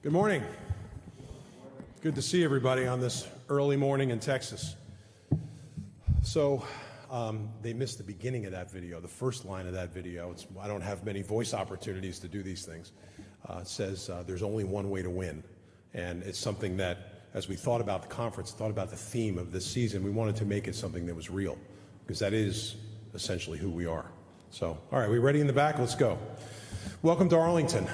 Good morning. Good to see everybody on this early morning in Texas. So they missed the beginning of that video, the first line of that video. I don't have many voice opportunities to do these things. It says there's only one way to win. And it's something that, as we thought about the conference, thought about the theme of this season, we wanted to make it something that was real, because that is essentially who we are. So, all right, we ready in the back? Let's go. Welcome to Arlington.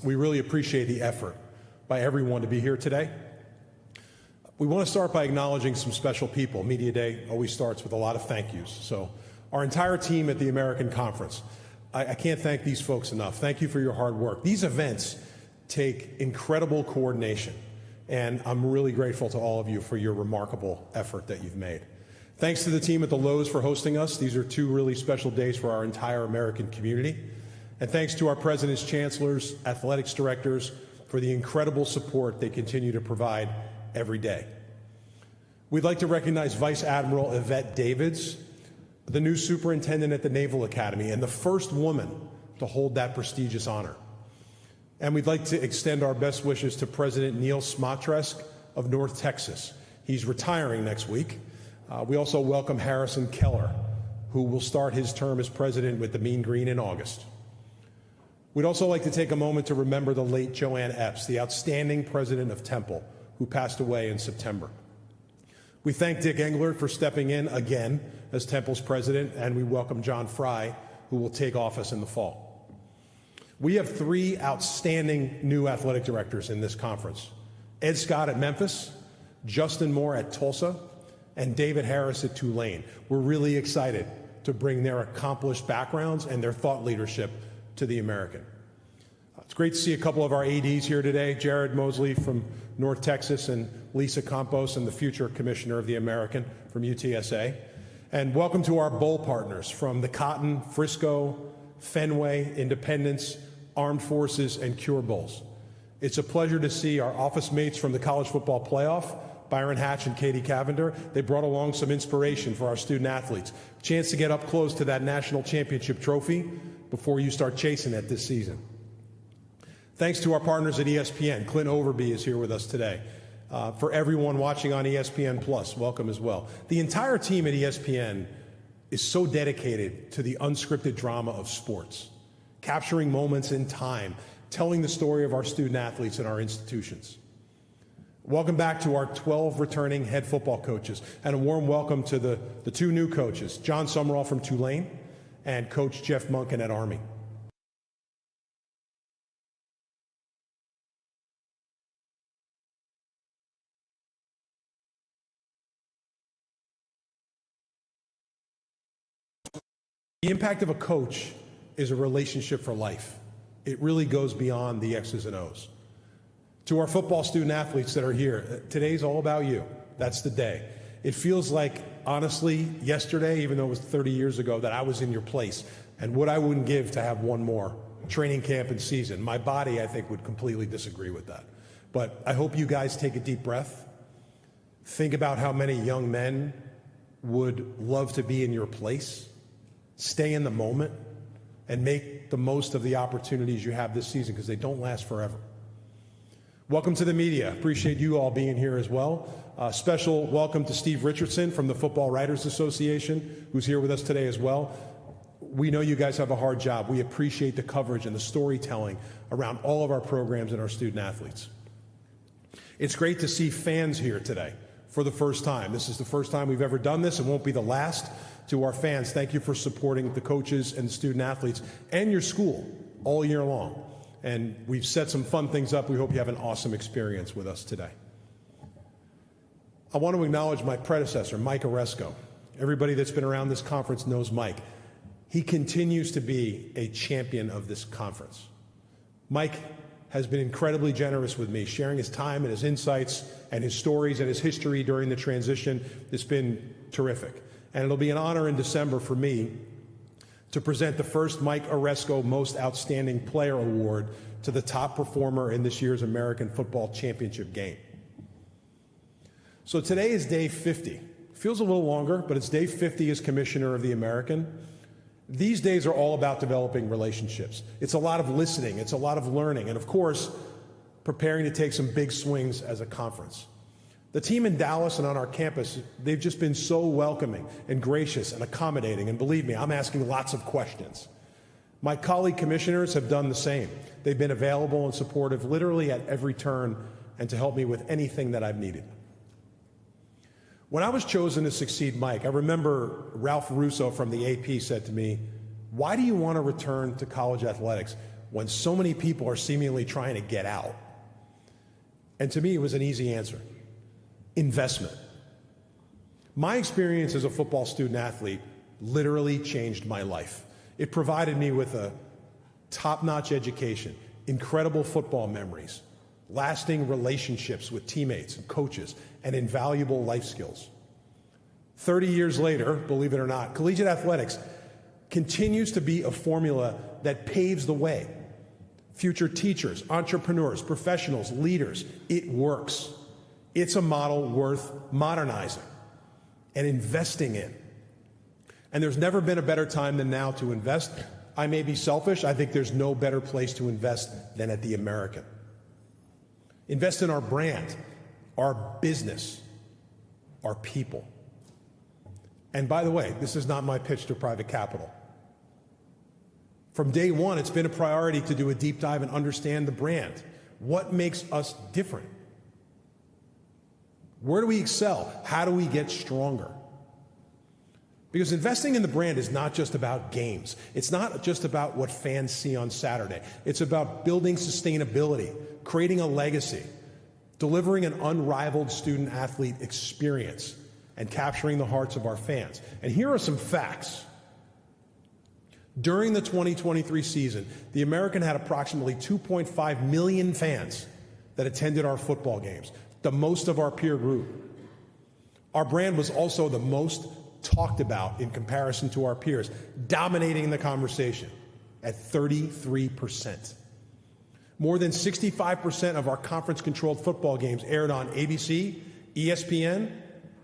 We really appreciate the effort by everyone to be here today. We want to start by acknowledging some special people. Media Day always starts with a lot of thank yous. So our entire team at the American Conference, I can't thank these folks enough. Thank you for your hard work. These events take incredible coordination, and I'm really grateful to all of you for your remarkable effort that you've made. Thanks to the team at the Lowe's for hosting us. These are two really special days for our entire American community. And thanks to our presidents, chancellors, athletics directors for the incredible support they continue to provide every day. We'd like to recognize Vice Admiral Yvette Davids, the new superintendent at the Naval Academy and the first woman to hold that prestigious honor. And we'd like to extend our best wishes to President Neil Smatresk of North Texas. He's retiring next week. We also welcome Harrison Keller, who will start his term as president with the Mean Green in August. We'd also like to take a moment to remember the late Joanne Epps, the outstanding president of Temple, who passed away in September. We thank Dick Englert for stepping in again as Temple's president, and we welcome John Fry, who will take office in the fall. We have three outstanding new athletic directors in this conference: Ed Scott at Memphis, Justin Moore at Tulsa, and David Harris at Tulane. We're really excited to bring their accomplished backgrounds and their thought leadership to the American. It's great to see a couple of our ADs here today, Jared Mosley from North Texas and Lisa Campos, and the future commissioner of the American from UTSA. And welcome to our bowl partners from the Cotton, Frisco, Fenway, Independence, Armed Forces, and Cure Bowls. It's a pleasure to see our office mates from the College Football Playoff, Byron Hatch and Katie Cavender. They brought along some inspiration for our student athletes. A chance to get up close to that national championship trophy before you start chasing it this season. Thanks to our partners at ESPN. Clint Overby is here with us today. For everyone watching on ESPN Plus, welcome as well. The entire team at ESPN is so dedicated to the unscripted drama of sports, capturing moments in time, telling the story of our student athletes and our institutions. Welcome back to our 12 returning head football coaches, and a warm welcome to the two new coaches, John Summerall from Tulane and Coach Jeff Monken at Army. The impact of a coach is a relationship for life. It really goes beyond the X's and O's. To our football student athletes that are here, today's all about you. That's the day. It feels like, honestly, yesterday, even though it was 30 years ago, that I was in your place. And what I wouldn't give to have one more training camp and season. My body, I think, would completely disagree with that. But I hope you guys take a deep breath. Think about how many young men would love to be in your place. Stay in the moment and make the most of the opportunities you have this season, because they don't last forever. Welcome to the media. Appreciate you all being here as well. Special welcome to Steve Richardson from the Football Writers Association, who's here with us today as well. We know you guys have a hard job. We appreciate the coverage and the storytelling around all of our programs and our student athletes. It's great to see fans here today for the first time. This is the first time we've ever done this. It won't be the last. To our fans, thank you for supporting the coaches and student athletes and your school all year long. And we've set some fun things up. We hope you have an awesome experience with us today. I want to acknowledge my predecessor, Mike Oresco. Everybody that's been around this conference knows Mike. He continues to be a champion of this conference. Mike has been incredibly generous with me, sharing his time and his insights and his stories and his history during the transition. It's been terrific. And it'll be an honor in December for me to present the first Mike Oresco Most Outstanding Player Award to the top performer in this year's American Football Championship game. So today is day 50. Feels a little longer, but it's day 50 as Commissioner of the American. These days are all about developing relationships. It's a lot of listening. It's a lot of learning. And of course, preparing to take some big swings as a conference. The team in Dallas and on our campus, they've just been so welcoming and gracious and accommodating, and believe me, I'm asking lots of questions. My colleague commissioners have done the same. They've been available and supportive literally at every turn and to help me with anything that I've needed. When I was chosen to succeed Mike, I remember Ralph Russo from the AP said to me, "Why do you want to return to college athletics when so many people are seemingly trying to get out?" And to me, it was an easy answer. Investment. My experience as a football student athlete literally changed my life. It provided me with a top-notch education, incredible football memories, lasting relationships with teammates and coaches, and invaluable life skills. 30 years later, believe it or not, collegiate athletics continues to be a formula that paves the way. Future teachers, entrepreneurs, professionals, leaders, it works. It's a model worth modernizing and investing in. And there's never been a better time than now to invest. I may be selfish. I think there's no better place to invest than at the American. Invest in our brand, our business, our people. And by the way, this is not my pitch to private capital. From day one, it's been a priority to do a deep dive and understand the brand. What makes us different? Where do we excel? How do we get stronger? Because investing in the brand is not just about games. It's not just about what fans see on Saturday. It's about building sustainability, creating a legacy, delivering an unrivaled student-athlete experience, and capturing the hearts of our fans. And here are some facts. During the 2023 season, the American had approximately 2.5 million fans that attended our football games, the most of our peer group. Our brand was also the most talked about in comparison to our peers, dominating the conversation at 33%. More than 65% of our conference-controlled football games aired on ABC, ESPN,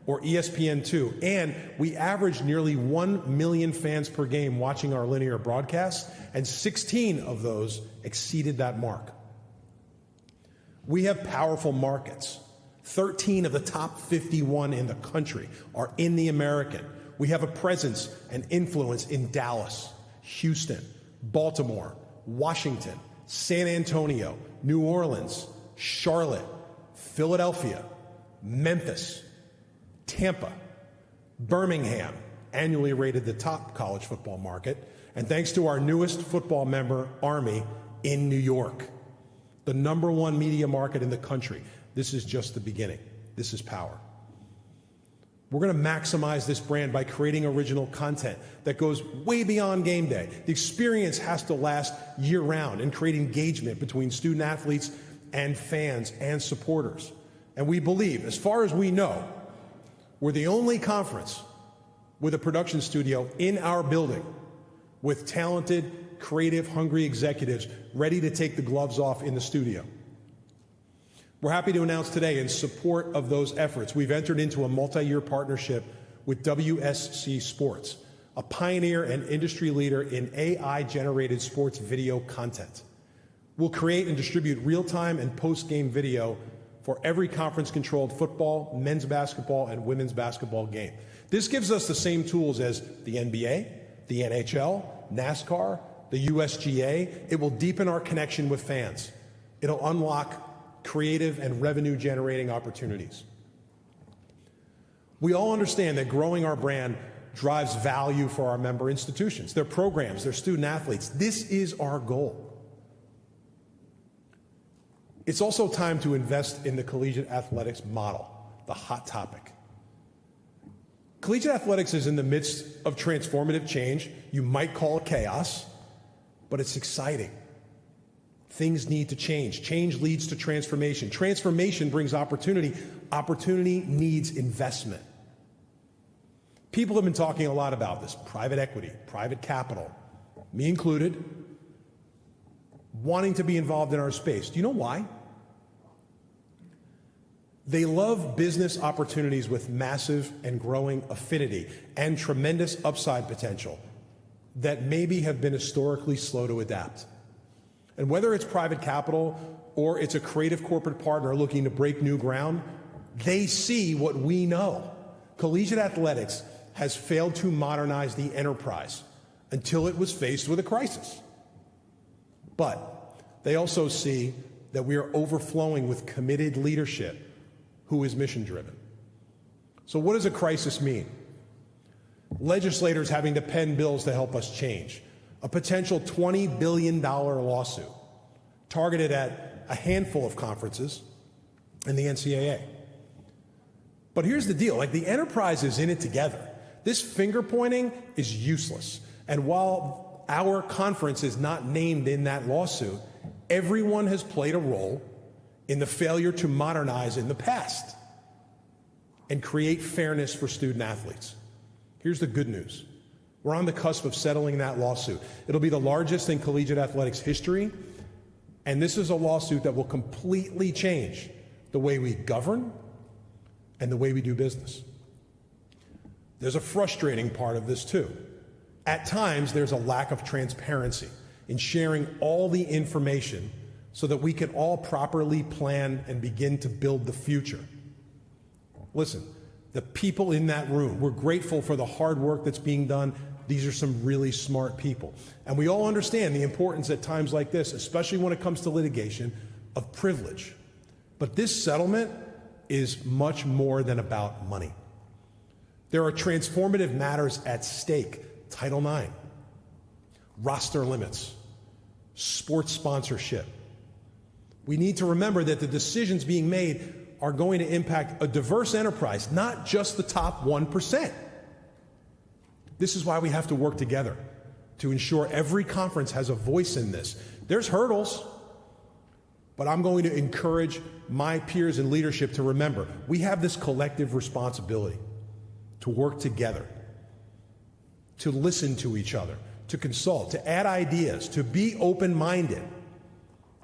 or ESPN2, and we averaged nearly 1 million fans per game watching our linear broadcasts, and 16 of those exceeded that mark. We have powerful markets. 13 of the top 51 in the country are in the American. We have a presence and influence in Dallas, Houston, Baltimore, Washington, San Antonio, New Orleans, Charlotte, Philadelphia, Memphis, Tampa, Birmingham, annually rated the top college football market, and thanks to our newest football member, Army, in New York, the #1 media market in the country. This is just the beginning. This is power. We're going to maximize this brand by creating original content that goes way beyond game day. The experience has to last year-round and create engagement between student athletes and fans and supporters. And we believe, as far as we know, we're the only conference with a production studio in our building with talented, creative, hungry executives ready to take the gloves off in the studio. We're happy to announce today, in support of those efforts, we've entered into a multi-year partnership with WSC Sports, a pioneer and industry leader in AI-generated sports video content. We'll create and distribute real-time and post-game video for every conference-controlled football, men's basketball, and women's basketball game. This gives us the same tools as the NBA, the NHL, NASCAR, the USGA. It will deepen our connection with fans. It'll unlock creative and revenue-generating opportunities. We all understand that growing our brand drives value for our member institutions, their programs, their student athletes. This is our goal. It's also time to invest in the collegiate athletics model, the hot topic. Collegiate athletics is in the midst of transformative change. You might call it chaos, but it's exciting. Things need to change. Change leads to transformation. Transformation brings opportunity. Opportunity needs investment. People have been talking a lot about this. Private equity, private capital, me included, wanting to be involved in our space. Do you know why? They love business opportunities with massive and growing affinity and tremendous upside potential that maybe have been historically slow to adapt. And whether it's private capital or it's a creative corporate partner looking to break new ground, they see what we know. Collegiate athletics has failed to modernize the enterprise until it was faced with a crisis. But they also see that we are overflowing with committed leadership who is mission-driven. So what does a crisis mean? Legislators having to pen bills to help us change. A potential $20 billion lawsuit targeted at a handful of conferences and the NCAA. But here's the deal, like the enterprise is in it together. This finger pointing is useless. And while our conference is not named in that lawsuit, everyone has played a role in the failure to modernize in the past and create fairness for student athletes. Here's the good news. We're on the cusp of settling that lawsuit. It'll be the largest in collegiate athletics history, and this is a lawsuit that will completely change the way we govern and the way we do business. There's a frustrating part of this too. At times, there's a lack of transparency in sharing all the information so that we can all properly plan and begin to build the future. Listen, the people in that room, we're grateful for the hard work that's being done. These are some really smart people. And we all understand the importance at times like this, especially when it comes to litigation, of privilege. But this settlement is much more than about money. There are transformative matters at stake. Title IX, roster limits, sports sponsorship. We need to remember that the decisions being made are going to impact a diverse enterprise, not just the top 1%. This is why we have to work together to ensure every conference has a voice in this. There's hurdles, but I'm going to encourage my peers in leadership to remember we have this collective responsibility to work together, to listen to each other, to consult, to add ideas, to be open-minded,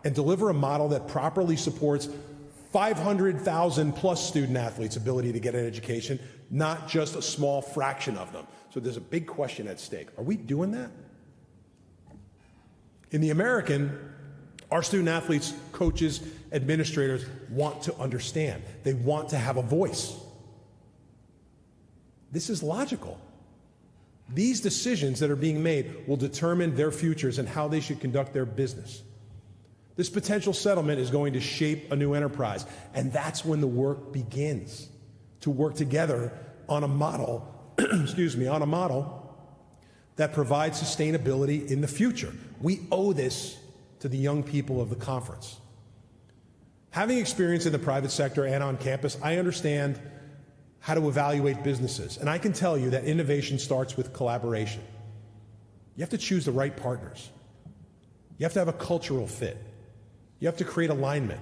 and deliver a model that properly supports 500,000 plus student athletes' ability to get an education, not just a small fraction of them. So there's a big question at stake. Are we doing that? In the American, our student athletes, coaches, administrators want to understand. They want to have a voice. This is logical. These decisions that are being made will determine their futures and how they should conduct their business. This potential settlement is going to shape a new enterprise, and that's when the work begins, to work together on a model, on a model that provides sustainability in the future. We owe this to the young people of the conference. Having experience in the private sector and on campus, I understand how to evaluate businesses. And I can tell you that innovation starts with collaboration. You have to choose the right partners. You have to have a cultural fit. You have to create alignment.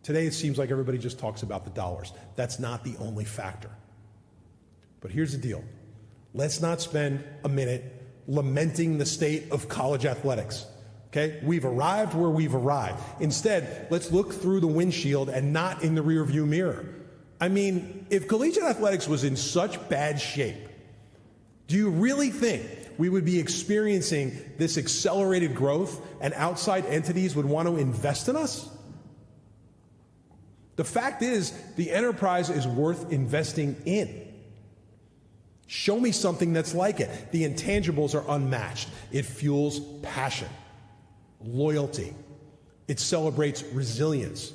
Today it seems like everybody just talks about the dollars. That's not the only factor. But here's the deal. Let's not spend a minute lamenting the state of college athletics. Okay? We've arrived where we've arrived. Instead, let's look through the windshield and not in the rearview mirror. I mean, if collegiate athletics was in such bad shape, do you really think we would be experiencing this accelerated growth and outside entities would want to invest in us? The fact is, the enterprise is worth investing in. Show me something that's like it. The intangibles are unmatched. It fuels passion, loyalty. It celebrates resilience.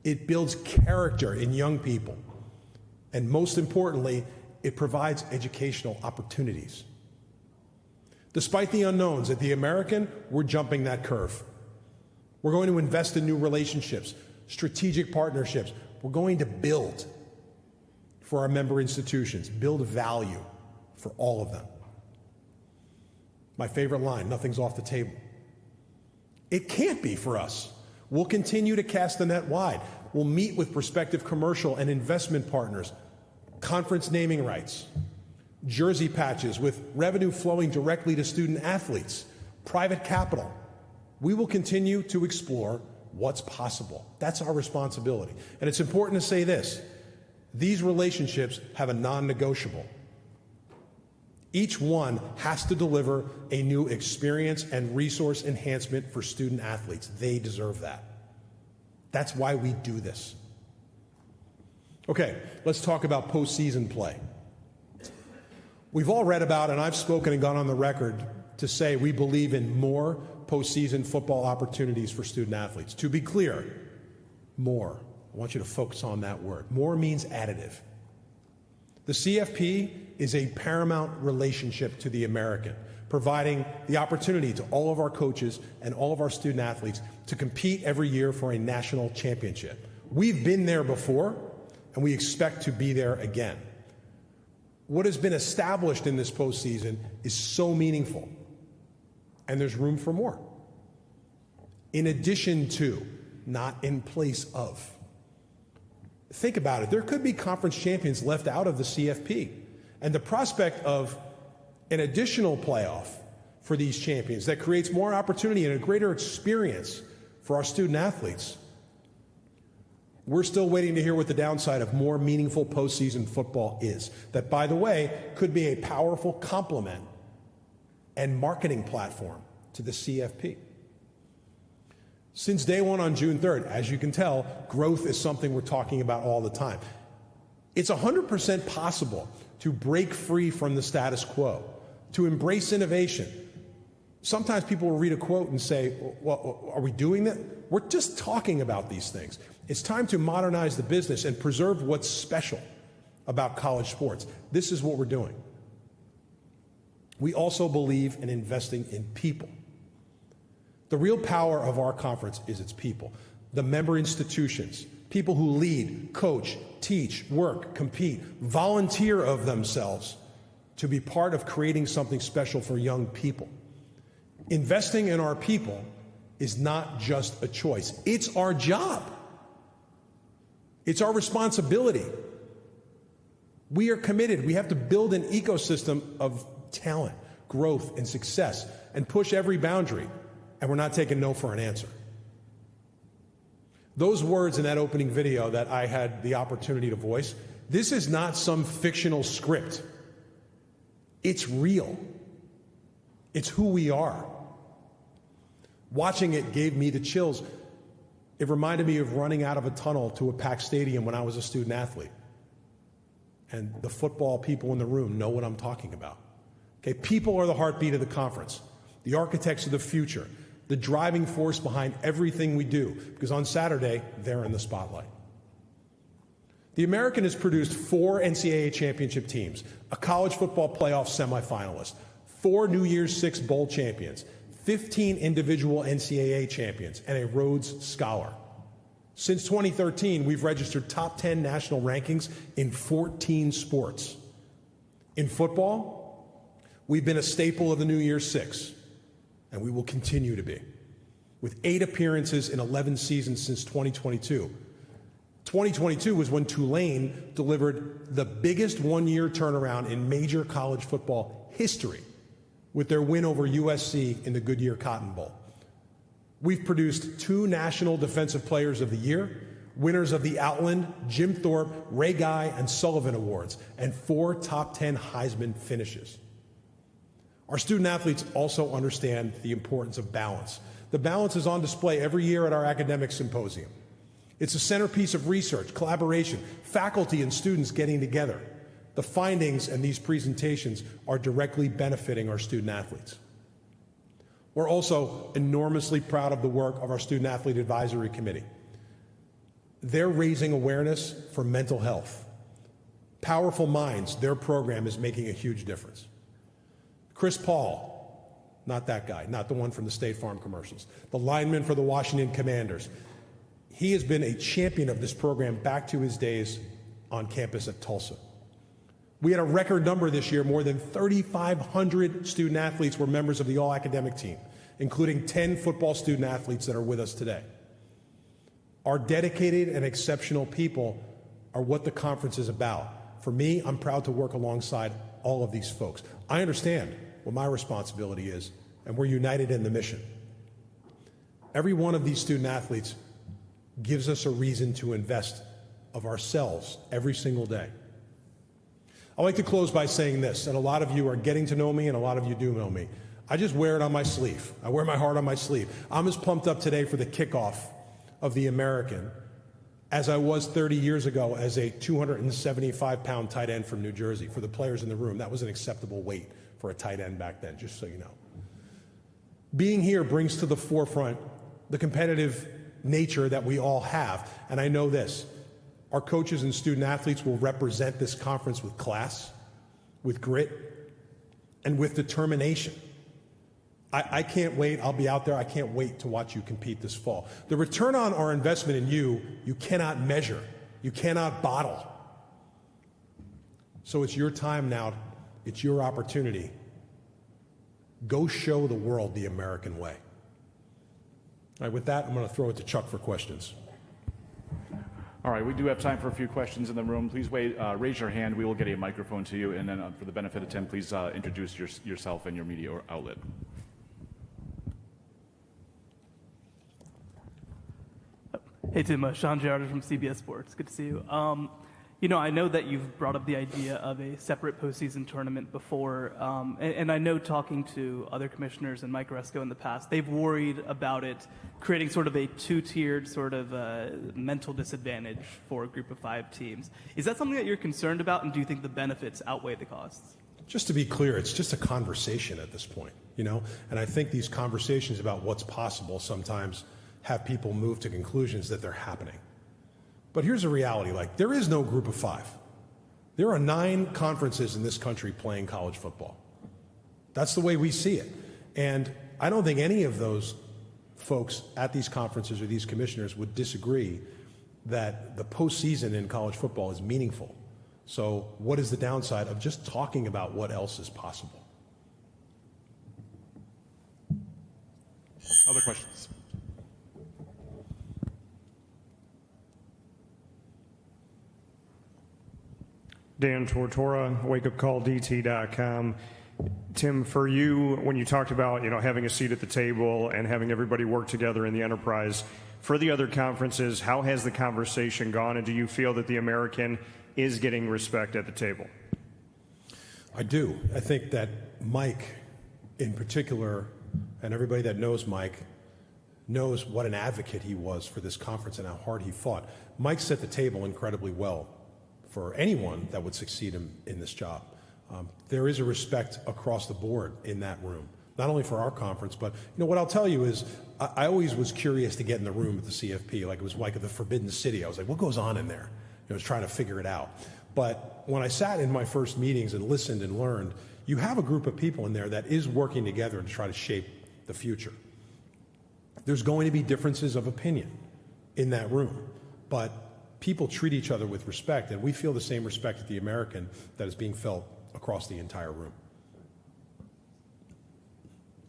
It builds character in young people. And most importantly, it provides educational opportunities. Despite the unknowns at the American, we're jumping that curve. We're going to invest in new relationships, strategic partnerships. We're going to build for our member institutions, build value for all of them. My favorite line, nothing's off the table. It can't be for us. We'll continue to cast the net wide. We'll meet with prospective commercial and investment partners, conference naming rights, jersey patches with revenue flowing directly to student athletes, private capital. We will continue to explore what's possible. That's our responsibility. And it's important to say this. These relationships have a non-negotiable. Each one has to deliver a new experience and resource enhancement for student athletes. They deserve that. That's why we do this. Okay, let's talk about postseason play. We've all read about, and I've spoken and gone on the record to say we believe in more postseason football opportunities for student athletes. To be clear, more. I want you to focus on that word. More means additive. The CFP is a paramount relationship to the American, providing the opportunity to all of our coaches and all of our student athletes to compete every year for a national championship. We've been there before, and we expect to be there again. What has been established in this postseason is so meaningful, and there's room for more. In addition to, not in place of. Think about it. There could be conference champions left out of the CFP, and the prospect of an additional playoff for these champions that creates more opportunity and a greater experience for our student athletes. We're still waiting to hear what the downside of more meaningful postseason football is. That, by the way, could be a powerful complement and marketing platform to the CFP. Since day one on June 3rd, as you can tell, growth is something we're talking about all the time. It's 100% possible to break free from the status quo, to embrace innovation. Sometimes people will read a quote and say, well, are we doing that? We're just talking about these things. It's time to modernize the business and preserve what's special about college sports. This is what we're doing. We also believe in investing in people. The real power of our conference is its people, the member institutions, people who lead, coach, teach, work, compete, volunteer of themselves to be part of creating something special for young people. Investing in our people is not just a choice. It's our job. It's our responsibility. We are committed. We have to build an ecosystem of talent, growth, and success, and push every boundary. And we're not taking no for an answer. Those words in that opening video that I had the opportunity to voice, this is not some fictional script. It's real. It's who we are. Watching it gave me the chills. It reminded me of running out of a tunnel to a packed stadium when I was a student athlete. And the football people in the room know what I'm talking about. Okay, people are the heartbeat of the conference, the architects of the future, the driving force behind everything we do, because on Saturday, they're in the spotlight. The American has produced 4 NCAA championship teams, a college football playoff semifinalist, 4 New Year's Six bowl champions, 15 individual NCAA champions, and a Rhodes Scholar. Since 2013, we've registered top 10 national rankings in 14 sports. In football, we've been a staple of the New Year's Six, and we will continue to be, with 8 appearances in 11 seasons since 2022. 2022 was when Tulane delivered the biggest one-year turnaround in major college football history with their win over USC in the Goodyear Cotton Bowl. We've produced 2 National Defensive Players of the Year, winners of the Outland, Jim Thorpe, Ray Guy, and Sullivan Awards, and 4 top 10 Heisman finishes. Our student athletes also understand the importance of balance. The balance is on display every year at our academic symposium. It's a centerpiece of research, collaboration, faculty and students getting together. The findings and these presentations are directly benefiting our student athletes. We're also enormously proud of the work of our Student Athlete Advisory Committee. They're raising awareness for mental health. Powerful Minds, their program is making a huge difference. Chris Paul, not that guy, not the one from the State Farm commercials, the lineman for the Washington Commanders. He has been a champion of this program back to his days on campus at Tulsa. We had a record number this year. More than 3,500 student athletes were members of the all-academic team, including 10 football student athletes that are with us today. Our dedicated and exceptional people are what the conference is about. For me, I'm proud to work alongside all of these folks. I understand what my responsibility is, and we're united in the mission. Every one of these student athletes gives us a reason to invest of ourselves every single day. I'd like to close by saying this, and a lot of you are getting to know me, and a lot of you do know me. I just wear it on my sleeve. I wear my heart on my sleeve. I'm as pumped up today for the kickoff of the American as I was 30 years ago as a 275-pound tight end from New Jersey. For the players in the room, that was an acceptable weight for a tight end back then, just so you know. Being here brings to the forefront the competitive nature that we all have. And I know this, our coaches and student athletes will represent this conference with class, with grit, and with determination. I can't wait. I'll be out there. I can't wait to watch you compete this fall. The return on our investment in you cannot measure. You cannot bottle. So it's your time now. It's your opportunity. Go show the world the American way. All right, with that, I'm going to throw it to Chuck for questions. All right, we do have time for a few questions in the room. Please raise your hand. We will get a microphone to you. And then for the benefit of Tim, please introduce yourself and your media outlet. Hey, Tim. Sean Gerardo from CBS Sports. Good to see you. I know that you've brought up the idea of a separate postseason tournament before, and I know talking to other commissioners and Mike Resco in the past, they've worried about it creating sort of a two-tiered sort of mental disadvantage for a group of 5 teams. Is that something that you're concerned about, and do you think the benefits outweigh the costs? Just to be clear, it's just a conversation at this point, and I think these conversations about what's possible sometimes have people move to conclusions that they're happening. But here's the reality, there is no group of 5. There are 9 conferences in this country playing college football. That's the way we see it. And I don't think any of those folks at these conferences or these commissioners would disagree that the postseason in college football is meaningful. So what is the downside of just talking about what else is possible? Other questions? Dan Tortora, wakeupcalldt.com. Tim, for you, when you talked about having a seat at the table and having everybody work together in the enterprise, for the other conferences, how has the conversation gone, and do you feel that the American is getting respect at the table? I do. I think that Mike, in particular, and everybody that knows Mike, knows what an advocate he was for this conference and how hard he fought. Mike set the table incredibly well for anyone that would succeed in this job. There is a respect across the board in that room, not only for our conference, but what I'll tell you is I always was curious to get in the room at the CFP, it was like the Forbidden City. I was like, what goes on in there? I was trying to figure it out. But when I sat in my first meetings and listened and learned, you have a group of people in there that is working together to try to shape the future. There's going to be differences of opinion in that room, but people treat each other with respect, and we feel the same respect at the American that is being felt across the entire room.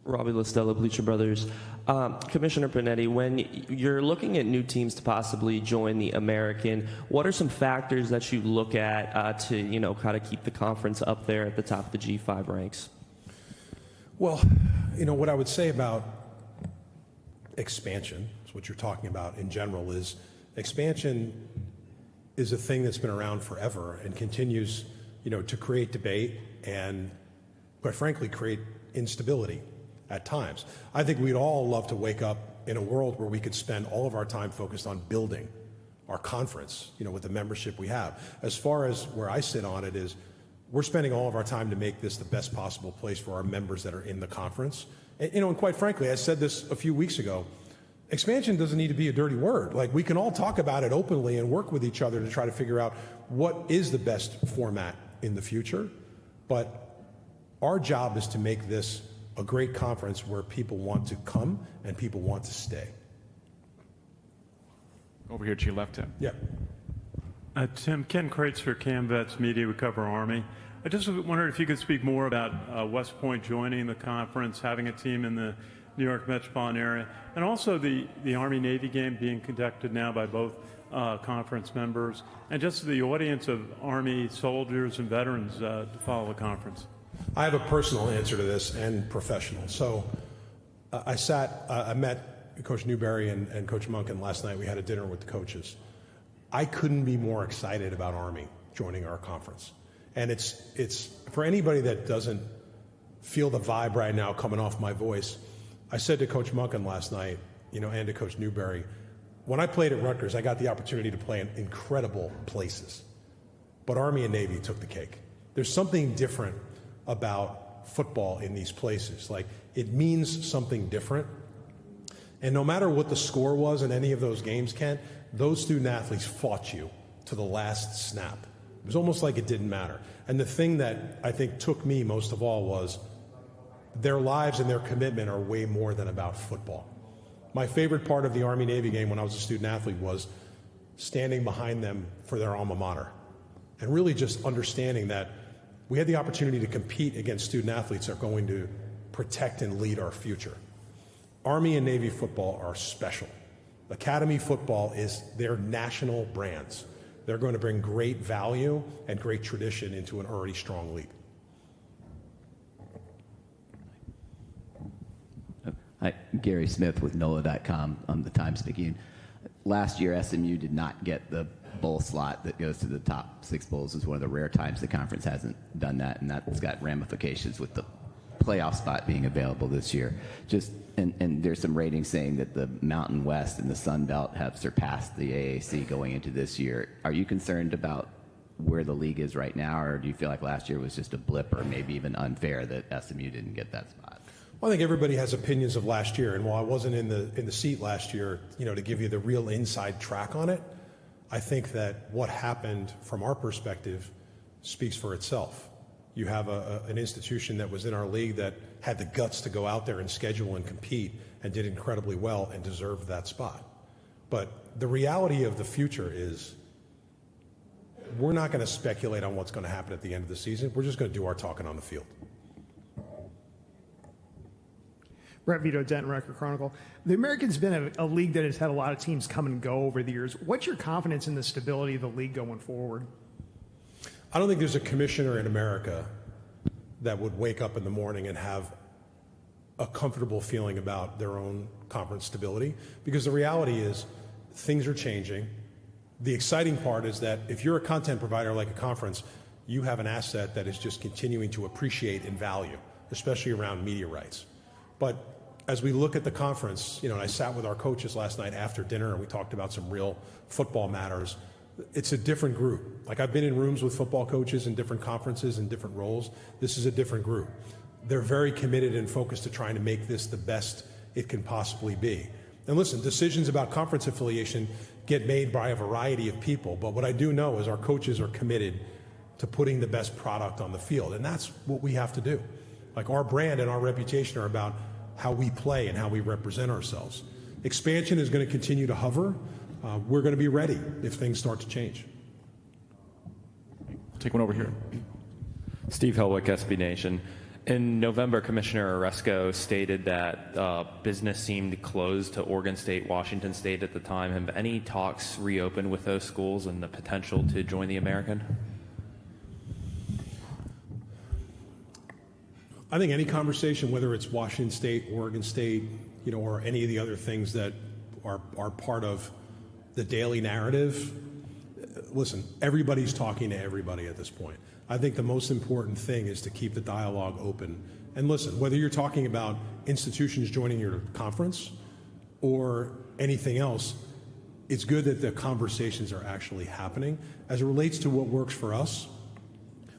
Robbie Listella, Bleacher Brothers. Commissioner Pernetti, when you're looking at new teams to possibly join the American, what are some factors that you look at to kind of keep the conference up there at the top of the G5 ranks? Well, what I would say about expansion, is what you're talking about in general, is expansion is a thing that's been around forever and continues, to create debate and, quite frankly, create instability at times. I think we'd all love to wake up in a world where we could spend all of our time focused on building our conference, with the membership we have. As far as where I sit on it is, we're spending all of our time to make this the best possible place for our members that are in the conference. And quite frankly, I said this a few weeks ago, expansion doesn't need to be a dirty word. We can all talk about it openly and work with each other to try to figure out what is the best format in the future. But our job is to make this a great conference where people want to come and people want to stay. Over here to your left, Tim. Yeah. Tim, Ken Kreitzer, CamVets Media, we cover Army. I just wondered if you could speak more about West Point joining the conference, having a team in the New York metropolitan area, and also the Army-Navy game being conducted now by both conference members, and just the audience of Army soldiers and veterans to follow the conference. I have a personal answer to this and professional. So I met Coach Newberry and Coach Monken last night. We had a dinner with the coaches. I couldn't be more excited about Army joining our conference. And it's for anybody that doesn't feel the vibe right now coming off my voice, I said to Coach Monken last night, and to Coach Newberry, when I played at Rutgers, I got the opportunity to play in incredible places. But Army and Navy took the cake. There's something different about football in these places. Like, it means something different. And no matter what the score was in any of those games, Kent, those student athletes fought you to the last snap. It was almost like it didn't matter. And the thing that I think took me most of all was their lives and their commitment are way more than about football. My favorite part of the Army-Navy game when I was a student athlete was standing behind them for their alma mater and really just understanding that we had the opportunity to compete against student athletes that are going to protect and lead our future. Army and Navy football are special. Academy football is their national brands. They're going to bring great value and great tradition into an already strong league. Hi, Gary Smith with NOLA.com. I'm the Times-Picayune. Last year, SMU did not get the bowl slot that goes to the top 6 bowls. It's one of the rare times the conference hasn't done that, and that's got ramifications with the playoff spot being available this year. And there's some ratings saying that the Mountain West and the Sun Belt have surpassed the AAC going into this year. Are you concerned about where the league is right now, or do you feel like last year was just a blip or maybe even unfair that SMU didn't get that spot? Well, I think everybody has opinions of last year, and while I wasn't in the seat last year, to give you the real inside track on it, I think that what happened from our perspective speaks for itself. You have an institution that was in our league that had the guts to go out there and schedule and compete and did incredibly well and deserved that spot. But the reality of the future is we're not going to speculate on what's going to happen at the end of the season. We're just going to do our talking on the field. Brett Vito, Denton Record Chronicle. The American's been a league that has had a lot of teams come and go over the years. What's your confidence in the stability of the league going forward? I don't think there's a commissioner in America that would wake up in the morning and have a comfortable feeling about their own conference stability, because the reality is things are changing. The exciting part is that if you're a content provider like a conference, you have an asset that is just continuing to appreciate in value, especially around media rights. But as we look at the conference, and I sat with our coaches last night after dinner and we talked about some real football matters. It's a different group. Like, I've been in rooms with football coaches in different conferences and different roles. This is a different group. They're very committed and focused to trying to make this the best it can possibly be. And listen, decisions about conference affiliation get made by a variety of people, but what I do know is our coaches are committed to putting the best product on the field, and that's what we have to do. Like, our brand and our reputation are about how we play and how we represent ourselves. Expansion is going to continue to hover. We're going to be ready if things start to change. Take one over here. Steve Helwick, SB Nation. In November, Commissioner Oresco stated that business seemed closed to Oregon State, Washington State at the time. Have any talks reopened with those schools and the potential to join the American? I think any conversation, whether it's Washington State, Oregon State, or any of the other things that are part of the daily narrative, listen, everybody's talking to everybody at this point. I think the most important thing is to keep the dialogue open. And listen, whether you're talking about institutions joining your conference or anything else, it's good that the conversations are actually happening. As it relates to what works for us,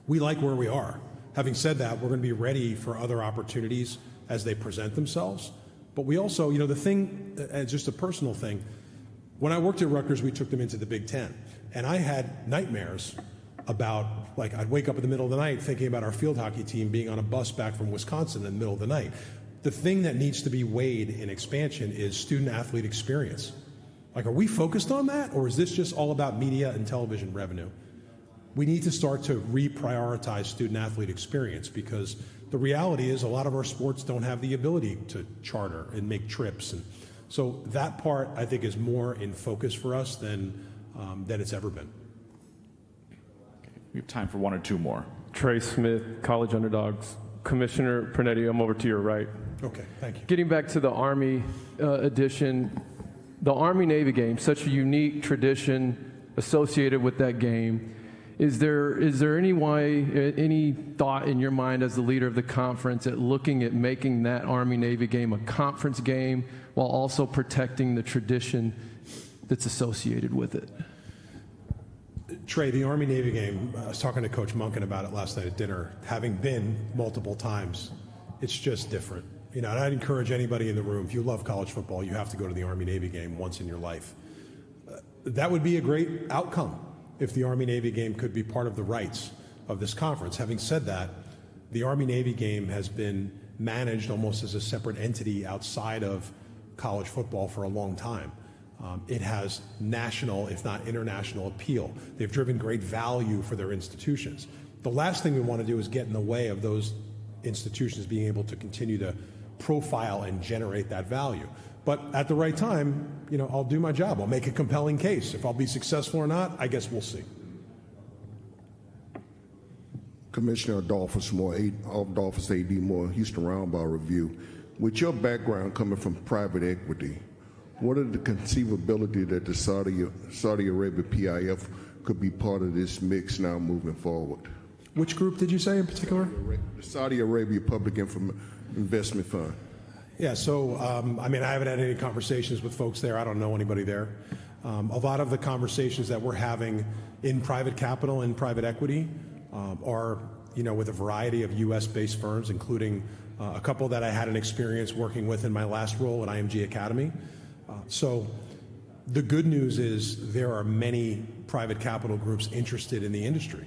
we like where we are. Having said that, we're going to be ready for other opportunities as they present themselves. But we also, the thing, just a personal thing, when I worked at Rutgers, we took them into the Big Ten. And I had nightmares about, I'd wake up in the middle of the night thinking about our field hockey team being on a bus back from Wisconsin in the middle of the night. The thing that needs to be weighed in expansion is student-athlete experience. Are we focused on that, or is this just all about media and television revenue? We need to start to reprioritize student-athlete experience, because the reality is a lot of our sports don't have the ability to charter and make trips. And so that part, I think, is more in focus for us than it's ever been. We have time for one or two more. Trey Smith, College Underdogs. Commissioner Pernetti, I'm over to your right. Okay, thank you. Getting back to the Army edition, the Army-Navy game, such a unique tradition associated with that game. Is there any thought in your mind as the leader of the conference at looking at making that Army-Navy game a conference game while also protecting the tradition that's associated with it? Trey, the Army-Navy game, I was talking to Coach Munkin about it last night at dinner. Having been multiple times, it's just different. You know, and I'd encourage anybody in the room, if you love college football, you have to go to the Army-Navy game once in your life. That would be a great outcome if the Army-Navy game could be part of the rights of this conference. Having said that, the Army-Navy game has been managed almost as a separate entity outside of college football for a long time. It has national, if not international, appeal. They've driven great value for their institutions. The last thing we want to do is get in the way of those institutions being able to continue to profile and generate that value. But at the right time, you know, I'll do my job. I'll make a compelling case. If I'll be successful or not, I guess we'll see. Commissioner Adolphus Moore, Adolphus A.D. Moore, Houston Roundball Review. With your background coming from private equity, what are the conceivability that the Saudi Arabia PIF could be part of this mix now moving forward? Which group did you say in particular? The Saudi Arabia Public Investment Fund. Yeah, so, I mean, I haven't had any conversations with folks there. I don't know anybody there. A lot of the conversations that we're having in private capital and private equity are, you know, with a variety of U.S.-based firms, including a couple that I had an experience working with in my last role at IMG Academy. So the good news is there are many private capital groups interested in the industry.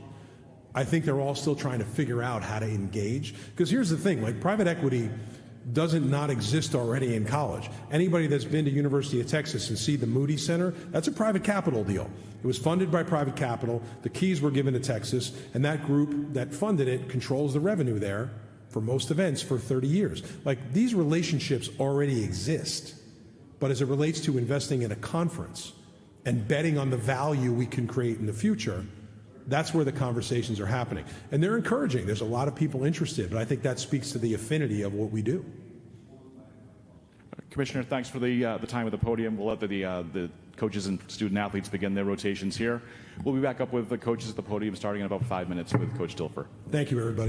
I think they're all still trying to figure out how to engage. Because here's the thing, like private equity doesn't not exist already in college. Anybody that's been to University of Texas and see the Moody Center, that's a private capital deal. It was funded by private capital. The keys were given to Texas, and that group that funded it controls the revenue there for most events for 30 years. Like, these relationships already exist. But as it relates to investing in a conference and betting on the value we can create in the future, that's where the conversations are happening. And they're encouraging. There's a lot of people interested, but I think that speaks to the affinity of what we do. Commissioner, thanks for the time at the podium. We'll let the coaches and student athletes begin their rotations here. We'll be back up with the coaches at the podium starting in about 5 minutes with Coach Dilfer. Thank you, everybody.